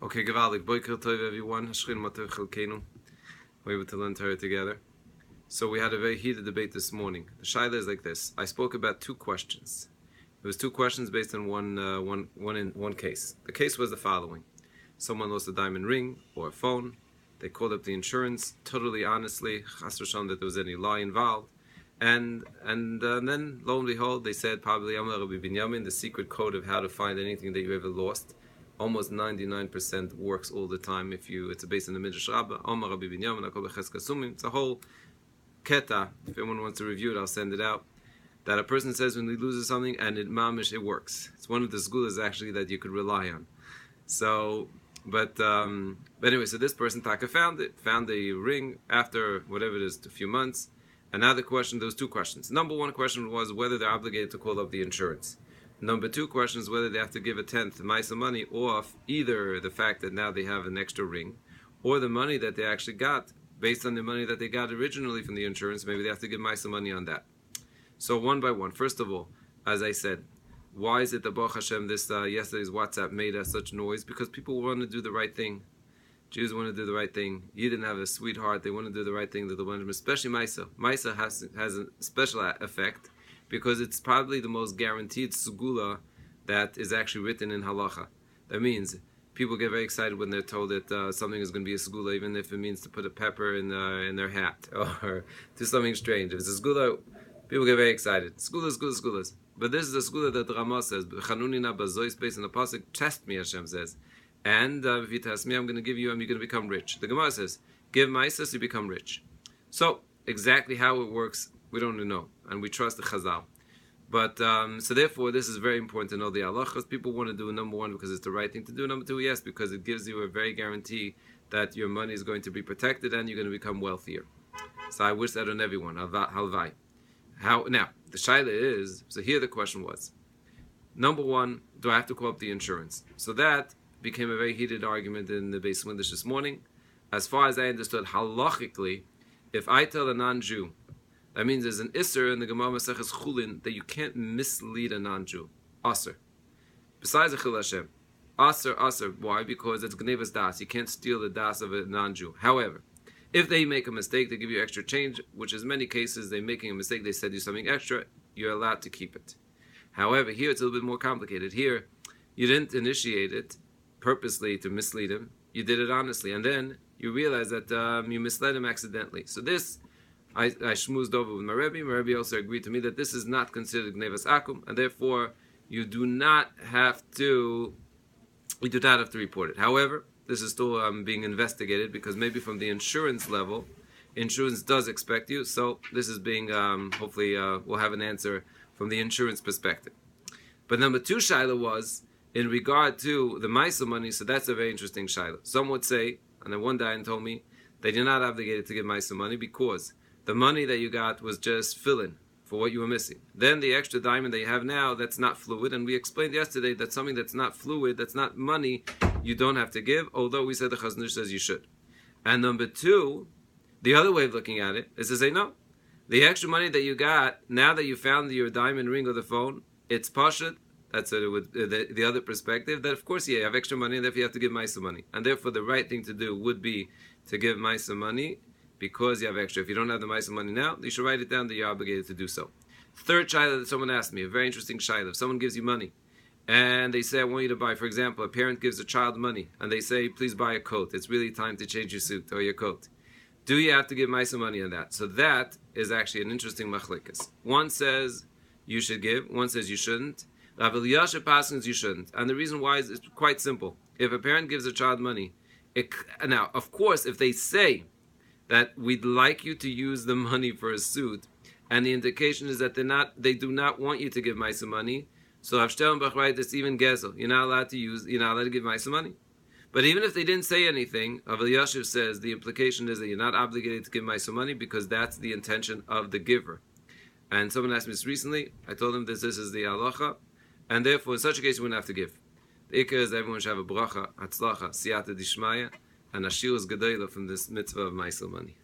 Okay, gewaldig. Boker tov everyone. Hashchin mater chelkeinu. We're able to learn Torah together. So we had a very heated debate this morning. The shaila is like this. I spoke about two questions. It was two questions based on one case. The case was the following. Someone lost a diamond ring or a phone. They called up the insurance, totally honestly, chas v'shalom that there was any lie involved. And then, lo and behold, they said probably Amar Rabbi Daniel, the secret code of how to find anything that you ever lost. Almost 99% works all the time. It's based on the Midrash Rabbah. Amar Rabbi Daniel, it's a whole keta. If anyone wants to review it, I'll send it out. That a person says when he loses something and it works. It's one of the schools actually that you could rely on. So, but anyway, so this person Taka found the ring after whatever it is, a few months. And now there was two questions. Number one question was whether they're obligated to call up the insurance. Number two question is whether they have to give a tenth maaser money off either the fact that now they have an extra ring, or the money that they actually got based on the money that they got originally from the insurance. Maybe they have to give maaser money on that. So one by one. First of all, as I said, why is it that Baruch Hashem yesterday's WhatsApp made such noise? Because people want to do the right thing. Jews want to do the right thing. You didn't have a sweetheart. They want to do the right thing. Especially maaser. Maaser has a special effect because it's probably the most guaranteed segula that is actually written in halacha. That means people get very excited when they're told that something is going to be a segula, even if it means to put a pepper in their hat or do something strange. If it's a segula, people get very excited. Segulas. But this is a segula that the Ramah says, "Chanunina bazois," based on the pasuk, "Test me," Hashem says. And if you test me, I'm going to give you, and you're going to become rich. The Gemara says, give maaser, so you become rich. So, exactly how it works, we don't know. And we trust the Chazal. But, so therefore, this is very important to know the halachas. People want to do number one because it's the right thing to do. Number two, yes, because it gives you a very guarantee that your money is going to be protected and you're going to become wealthier. So I wish that on everyone. Halvai. Now, the shaila is, so here the question was, number one, do I have to call up the insurance? So that became a very heated argument in the Beis Windish this morning. As far as I understood, halachically, if I tell a non-Jew, that means there's an isser in the Gemara Maseches Chulin that you can't mislead a non-Jew. Aser. Besides the Chil Hashem. Aser. Why? Because it's Gnevas Das. You can't steal the Das of a non-Jew. However, if they make a mistake, they give you extra change, which is many cases they're making a mistake, they said you something extra, you're allowed to keep it. However, here it's a little bit more complicated. Here, you didn't initiate it purposely to mislead him. You did it honestly, and then you realize that you misled him accidentally. So this, I schmoozed over with my Rebbe. My Rebbe also agreed to me that this is not considered gnevas akum, and therefore you do not have to report it. However, this is still being investigated because maybe from the insurance level, insurance does expect you. So this is being hopefully we'll have an answer from the insurance perspective. But number two shaila was in regard to the maaser money, so that's a very interesting shaila. Some would say, and then one dayan told me, that you're not obligated to give maaser money because the money that you got was just fill-in for what you were missing. Then the extra diamond that you have now, that's not fluid, and we explained yesterday that something that's not fluid, that's not money, you don't have to give, although we said the Chazon Ish says you should. And number two, the other way of looking at it is to say, no, the extra money that you got, now that you found your diamond ring or the phone, it's pashut. That's the other perspective, that of course, yeah, you have extra money, and therefore you have to give maaser money. And therefore the right thing to do would be to give maaser money because you have extra. If you don't have the maaser money now, you should write it down that you're obligated to do so. Third shaila that someone asked me, a very interesting shaila. If someone gives you money, and they say, I want you to buy, for example, a parent gives a child money, and they say, please buy a coat. It's really time to change your suit or your coat. Do you have to give maaser money on that? So that is actually an interesting machlikas. One says you should give, one says you shouldn't. Rabbi Daniel passes you shouldn't, and the reason why is it's quite simple. If a parent gives a child money, now of course if they say that we'd like you to use the money for a suit, and the indication is that they do not want you to give maaser money, so Avshtel Bach right, it's even gezel. You're not allowed to give maaser money. But even if they didn't say anything, Rabbi Daniel says the implication is that you're not obligated to give maaser money because that's the intention of the giver. And someone asked me this recently. I told them this is the halacha. And therefore, in such a case, you wouldn't have to give. The ikar is that everyone should have a bracha, hatzlacha, siyata dishmaya, and ashirus gedolah from this mitzvah of maaser money.